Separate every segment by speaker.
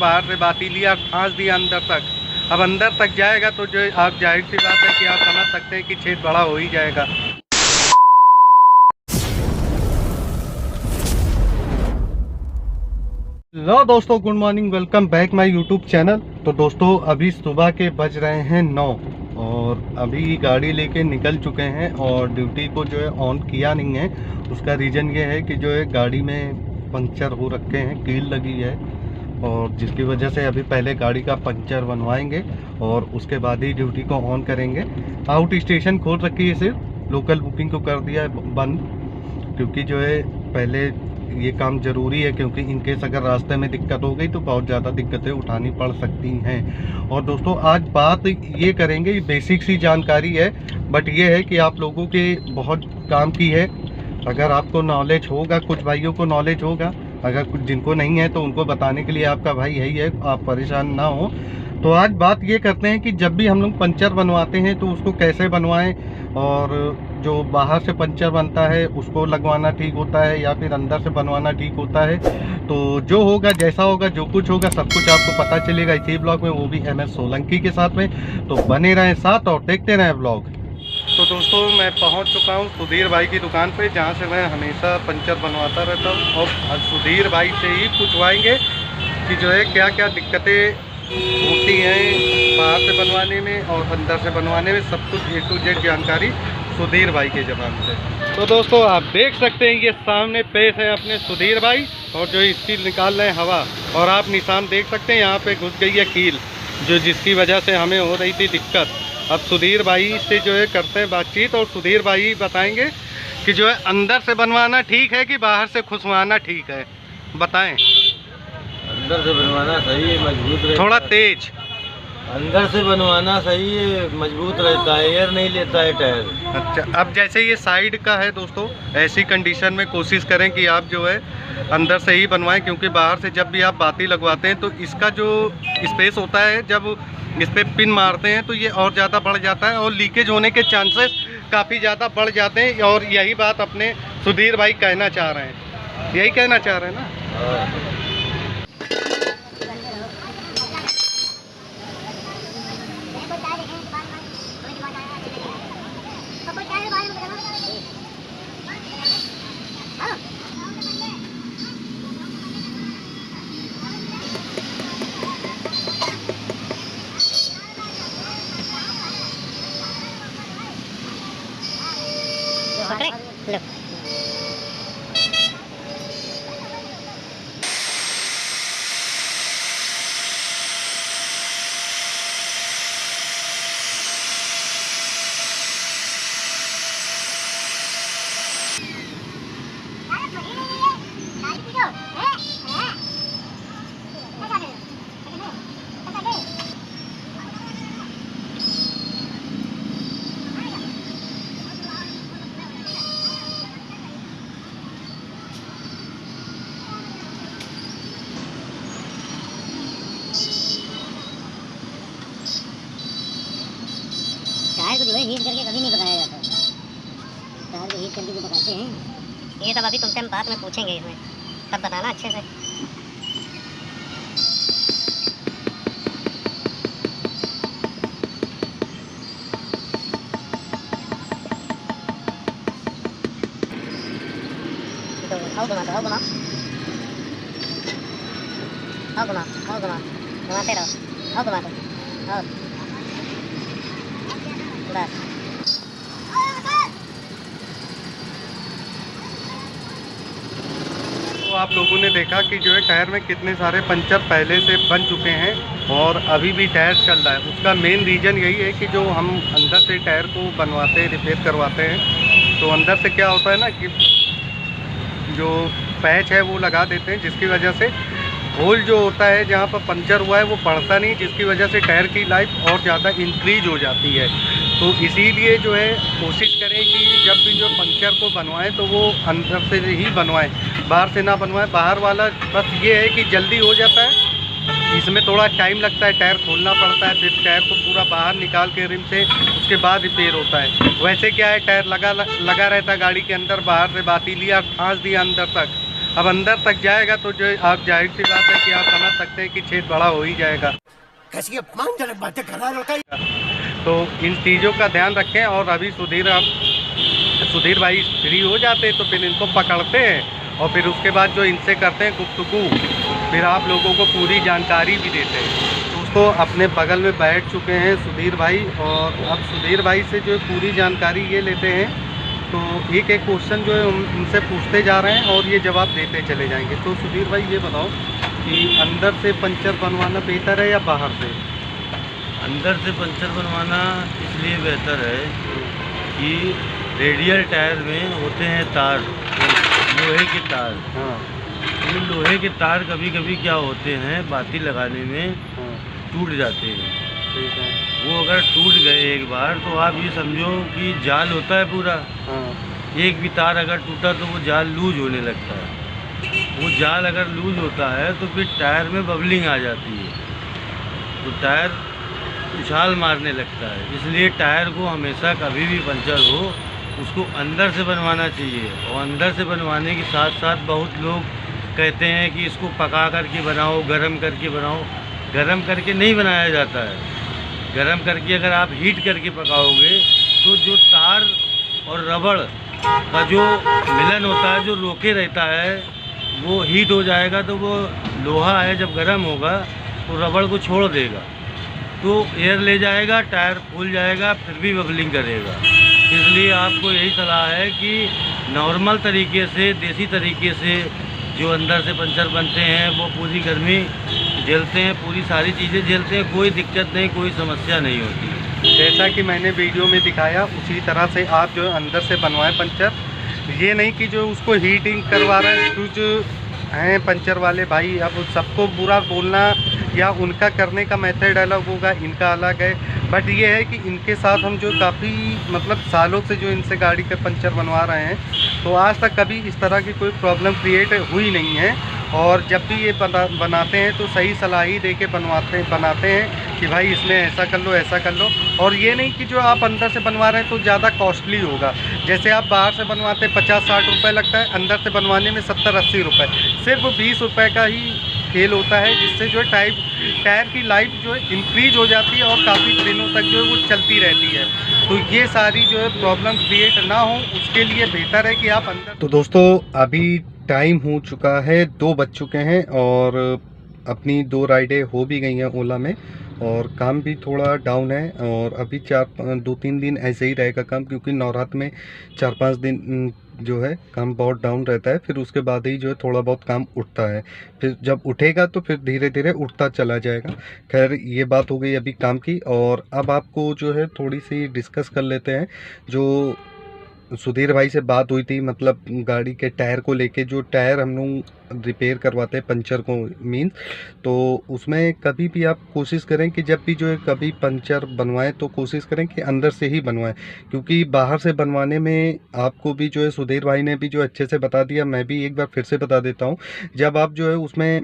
Speaker 1: बाहर से बाती लिया, फांस दिया अंदर तक। अब अंदर तक जाएगा तो जो आप जाहिर सी बात है कि आप समझ सकते हैं कि छेद बड़ा हो ही जाएगा। लो दोस्तों, good morning, welcome back my YouTube channel. तो दोस्तों अभी सुबह के बज रहे हैं 9 और अभी गाड़ी लेके निकल चुके हैं और ड्यूटी को जो है ऑन किया नहीं है। उसका रीज़न ये है कि जो है गाड़ी में पंचर हो रखे हैं, कील लगी है और जिसकी वजह से अभी पहले गाड़ी का पंचर बनवाएंगे और उसके बाद ही ड्यूटी को ऑन करेंगे। आउट स्टेशन खोल रखी है, सिर्फ लोकल बुकिंग को कर दिया है बंद, क्योंकि जो है पहले ये काम ज़रूरी है, क्योंकि इनकेस अगर रास्ते में दिक्कत हो गई तो बहुत ज़्यादा दिक्कतें उठानी पड़ सकती हैं। और दोस्तों आज बात ये करेंगे, बेसिक सी जानकारी है बट ये है कि आप लोगों के बहुत काम की है। अगर आपको नॉलेज होगा, कुछ भाइयों को नॉलेज होगा, अगर कुछ जिनको नहीं है तो उनको बताने के लिए आपका भाई यही है, आप परेशान ना हो। तो आज बात ये करते हैं कि जब भी हम लोग पंचर बनवाते हैं तो उसको कैसे बनवाएं, और जो बाहर से पंचर बनता है उसको लगवाना ठीक होता है या फिर अंदर से बनवाना ठीक होता है। तो जो होगा, जैसा होगा, जो कुछ होगा, सब कुछ आपको पता चलेगा इसी ब्लॉग में, वो भी MS सोलंकी के साथ में। तो बने रहें साथ और देखते रहें ब्लॉग। तो दोस्तों मैं पहुंच चुका हूं सुधीर भाई की दुकान पे, जहां से मैं हमेशा पंचर बनवाता रहता हूं। और सुधीर भाई से ही पूछवाएंगे कि जो है क्या क्या दिक्कतें होती हैं बाहर से बनवाने में और अंदर से बनवाने में। सब कुछ A to Z जानकारी सुधीर भाई के ज़बान से। तो दोस्तों आप देख सकते हैं ये सामने पेश है अपने सुधीर भाई, और जो स्टील निकाल रहे हैं हवा, और आप निशान देख सकते हैं यहाँ पे घुस गई है कील, जो जिसकी वजह से हमें हो रही थी दिक्कत। अब सुधीर भाई से जो है करते हैं बातचीत और सुधीर भाई बताएंगे कि जो है अंदर से बनवाना ठीक है कि बाहर से खुशवाना ठीक है, बताएं।
Speaker 2: अंदर से बनवाना सही है, मजबूत रहता है।
Speaker 1: थोड़ा तेज।
Speaker 2: अंदर से बनवाना सही है, मजबूत रहता है, एयर नहीं लेता है टायर।
Speaker 1: अच्छा, अब जैसे ये साइड का है दोस्तों, ऐसी कंडीशन में कोशिश करें कि आप जो है अंदर से ही बनवाएं, क्योंकि बाहर से जब भी आप बाती लगवाते हैं तो इसका जो स्पेस होता है, जब इस पर पिन मारते हैं तो ये और ज़्यादा बढ़ जाता है और लीकेज होने के चांसेस काफ़ी ज़्यादा बढ़ जाते हैं। और यही बात अपने सुधीर भाई कहना चाह रहे हैं, यही कहना चाह रहे हैं ना।
Speaker 3: लो। टायर को जो है हीट करके कभी नहीं पकाया जाता। टायर को हीट करके जो पकाते हैं, ये सब अभी तुमसे हम बात में पूछेंगे, इसमें तब बताना अच्छे से। तो आओ घुमा, तो आओ घुमा, आओ घुमा, आओ घुमा, घुमाते रहो, आओ घुमा दो, आओ बस।
Speaker 1: तो आप लोगों ने देखा कि जो है टायर में कितने सारे पंचर पहले से बन चुके हैं और अभी भी टायर चल रहा है। उसका मेन रीज़न यही है कि जो हम अंदर से टायर को बनवाते हैं, रिपेयर करवाते हैं, तो अंदर से क्या होता है ना कि जो पैच है वो लगा देते हैं, जिसकी वजह से होल जो होता है जहाँ पर पंचर हुआ है वो बढ़ता नहीं, जिसकी वजह से टायर की लाइफ और ज़्यादा इंक्रीज हो जाती है। तो इसीलिए जो है कोशिश करें कि जब भी जो पंचर को बनवाएं तो वो अंदर से ही बनवाएं, बाहर से ना बनवाएं। बाहर वाला बस ये है कि जल्दी हो जाता है, इसमें थोड़ा टाइम लगता है, टायर खोलना पड़ता है, फिर टायर को पूरा बाहर निकाल के रिम से उसके बाद रिपेयर होता है। वैसे क्या है, टायर लगा रहता है गाड़ी के अंदर, बाहर से बाती लिया, फांस दिया अंदर तक। अब अंदर तक जाएगा तो जो आप जाहिर सी बात है कि आप समझ सकते हैं कि छेद बड़ा हो ही जाएगा।
Speaker 4: कैसी अपमानजनक बातें कर रहा है लड़का।
Speaker 1: तो इन चीज़ों का ध्यान रखें। और अभी सुधीर भाई फ्री हो जाते हैं तो फिर इनको पकड़ते हैं और फिर उसके बाद जो इनसे करते हैं गुफ्तगू, फिर आप लोगों को पूरी जानकारी भी देते हैं। दोस्तों अपने बगल में बैठ चुके हैं सुधीर भाई और अब सुधीर भाई से जो पूरी जानकारी ये लेते हैं। तो एक एक क्वेश्चन जो है उनसे पूछते जा रहे हैं और ये जवाब देते चले जाएंगे। तो सुधीर भाई ये बताओ कि अंदर से पंचर बनवाना बेहतर है या बाहर से?
Speaker 2: अंदर से पंचर बनवाना इसलिए बेहतर है कि रेडियल टायर में होते हैं तार, लोहे के तार।
Speaker 1: हाँ।
Speaker 2: ये लोहे के तार कभी कभी क्या होते हैं बाती लगाने में टूट जाते हैं।
Speaker 1: ठीक है।
Speaker 2: वो अगर टूट गए एक बार तो आप ये समझो कि जाल होता है पूरा, एक भी तार अगर टूटा तो वो जाल लूज होने लगता है। वो जाल अगर लूज होता है तो फिर टायर में बबलिंग आ जाती है, तो टायर उछाल मारने लगता है। इसलिए टायर को हमेशा कभी भी पंचर हो उसको अंदर से बनवाना चाहिए। और अंदर से बनवाने के साथ साथ बहुत लोग कहते हैं कि इसको पका करके बनाओ, गरम करके बनाओ। गरम करके नहीं बनाया जाता है। गरम करके अगर आप हीट करके पकाओगे तो जो तार और रबड़ का जो मिलन होता है, जो रोके रहता है, वो हीट हो जाएगा तो वो लोहा है जब गर्म होगा तो रबड़ को छोड़ देगा, तो एयर ले जाएगा, टायर फूल जाएगा, फिर भी बबलिंग करेगा। इसलिए आपको यही सलाह है कि नॉर्मल तरीके से, देसी तरीके से जो अंदर से पंचर बनते हैं वो पूरी गर्मी झेलते हैं, पूरी सारी चीज़ें झेलते हैं, कोई दिक्कत नहीं, कोई समस्या नहीं होती।
Speaker 1: जैसा कि मैंने वीडियो में दिखाया उसी तरह से आप जो अंदर से बनवाएं पंचर। ये नहीं कि जो उसको हीटिंग करवा रहे हैं कुछ हैं पंचर वाले भाई। अब सबको बुरा बोलना या उनका करने का मेथड अलग होगा, इनका अलग है। बट ये है कि इनके साथ हम जो काफ़ी मतलब सालों से जो इनसे गाड़ी के पंचर बनवा रहे हैं, तो आज तक कभी इस तरह की कोई प्रॉब्लम क्रिएट हुई नहीं है। और जब भी ये बनाते हैं तो सही सलाह ही दे के बनाते हैं कि भाई इसमें ऐसा कर लो, ऐसा कर लो। और ये नहीं कि जो आप अंदर से बनवा रहे हैं तो ज़्यादा कॉस्टली होगा। जैसे आप बाहर से बनवाते हैं 50-60 रुपये लगता है, अंदर से बनवाने में 70-80 रुपये, सिर्फ 20 रुपये का ही खेल होता है, जिससे जो है टायर की लाइफ जो है इंक्रीज हो जाती है और काफ़ी दिनों तक जो है वो चलती रहती है। तो ये सारी जो है प्रॉब्लम क्रिएट ना हो उसके लिए बेहतर है कि आप अंदर। तो दोस्तों अभी टाइम हो चुका है, 2 बज चुके हैं और अपनी 2 राइडें हो भी गई हैं ओला में और काम भी थोड़ा डाउन है। और अभी 2-3 दिन ऐसे ही रहेगा काम, क्योंकि नवरात्र में 4-5 दिन जो है काम बहुत डाउन रहता है। फिर उसके बाद ही जो है थोड़ा बहुत काम उठता है, फिर जब उठेगा तो फिर धीरे धीरे उठता चला जाएगा। खैर ये बात हो गई अभी काम की। और अब आपको जो है थोड़ी सी डिस्कस कर लेते हैं। जो सुधीर भाई से बात हुई थी मतलब गाड़ी के टायर को लेके, जो टायर हम लोग रिपेयर करवाते हैं पंचर को मीन्स, तो उसमें कभी भी आप कोशिश करें कि जब भी जो है कभी पंचर बनवाएं तो कोशिश करें कि अंदर से ही बनवाएं, क्योंकि बाहर से बनवाने में आपको भी जो है सुधीर भाई ने भी जो अच्छे से बता दिया, मैं भी एक बार फिर से बता देता हूं। जब आप जो है उसमें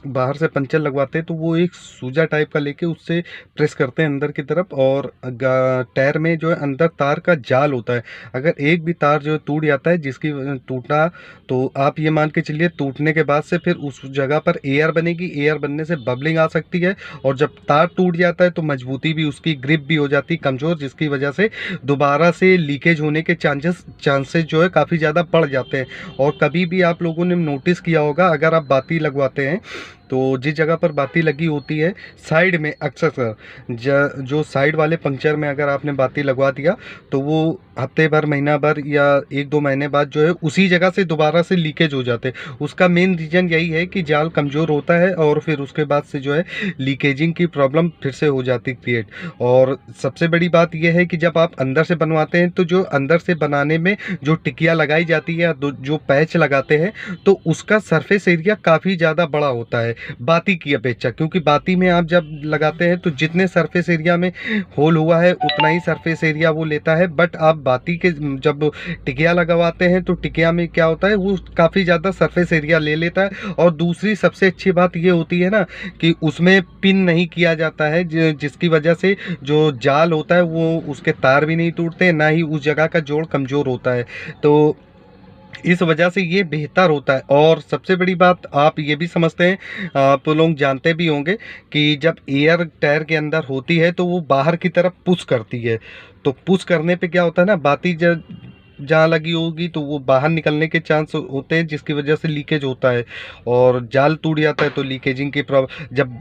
Speaker 1: बाहर से पंचर लगवाते हैं तो वो एक सूजा टाइप का लेके उससे प्रेस करते हैं अंदर की तरफ, और टायर में जो है अंदर तार का जाल होता है। अगर एक भी तार जो है टूट जाता है, जिसकी टूटा तो आप ये मान के चलिए टूटने के बाद से फिर उस जगह पर एयर बनेगी, एयर बनने से बबलिंग आ सकती है, और जब तार टूट जाता है तो मजबूती भी उसकी ग्रिप भी हो जाती है कमज़ोर, जिसकी वजह से दोबारा से लीकेज होने के चांसेस जो है काफ़ी ज़्यादा बढ़ जाते हैं। और कभी भी आप लोगों ने नोटिस किया होगा, अगर आप बाती लगवाते हैं तो जिस जगह पर बाती लगी होती है साइड में, अक्सर जो साइड वाले पंक्चर में अगर आपने बाती लगवा दिया तो वो हफ्ते भर, महीना भर या 1-2 महीने बाद जो है उसी जगह से दोबारा से लीकेज हो जाते हैं। उसका मेन रीज़न यही है कि जाल कमज़ोर होता है और फिर उसके बाद से जो है लीकेजिंग की प्रॉब्लम फिर से हो जाती क्रिएट। और सबसे बड़ी बात यह है कि जब आप अंदर से बनवाते हैं तो जो अंदर से बनाने में जो टिकिया लगाई जाती है, जो पैच लगाते हैं, तो उसका सरफेस एरिया काफ़ी ज़्यादा बड़ा होता है बाती की अपेक्षा, क्योंकि बाती में आप जब लगाते हैं तो जितने सरफेस एरिया में होल हुआ है उतना ही सरफेस एरिया वो लेता है। बट आप बाती के जब टिकिया लगवाते हैं तो टिकिया में क्या होता है, वो काफ़ी ज़्यादा सरफेस एरिया ले लेता है। और दूसरी सबसे अच्छी बात ये होती है ना कि उसमें पिन नहीं किया जाता है, जिसकी वजह से जो जाल होता है वो उसके तार भी नहीं टूटते, ना ही उस जगह का जोड़ कमज़ोर होता है। तो इस वजह से ये बेहतर होता है। और सबसे बड़ी बात आप ये भी समझते हैं, आप लोग जानते भी होंगे कि जब एयर टायर के अंदर होती है तो वो बाहर की तरफ पुश करती है, तो पुश करने पे क्या होता है ना, बाती जब जहाँ लगी होगी तो वो बाहर निकलने के चांस होते हैं, जिसकी वजह से लीकेज होता है और जाल टूट जाता है। तो लीकेजिंग की प्रॉब्लम, जब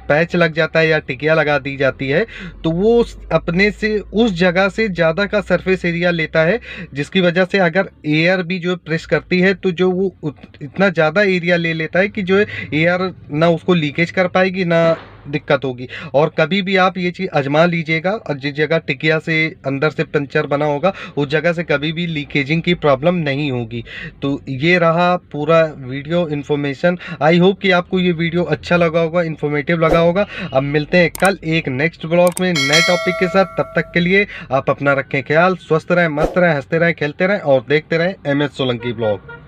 Speaker 1: पैच लग जाता है या टिकिया लगा दी जाती है तो वो अपने से उस जगह से ज़्यादा का सरफेस एरिया लेता है, जिसकी वजह से अगर एयर भी जो प्रेस करती है तो जो वो इतना ज़्यादा एरिया ले लेता है कि जो है एयर ना उसको लीकेज कर पाएगी ना दिक्कत होगी। और कभी भी आप ये चीज़ आजमा लीजिएगा, और जिस जगह टिकिया से अंदर से पंचर बना होगा उस जगह से कभी भी लीकेजिंग की प्रॉब्लम नहीं होगी। तो ये रहा पूरा वीडियो इन्फॉर्मेशन। आई होप कि आपको ये वीडियो अच्छा लगा होगा, इन्फॉर्मेटिव लगा होगा। अब मिलते हैं कल एक नेक्स्ट ब्लॉग में नए टॉपिक के साथ। तब तक के लिए आप अपना रखें ख्याल, स्वस्थ रहें, मस्त रहें, हंसते रहें, खेलते रहें और देखते रहें MS सोलंकी ब्लॉग।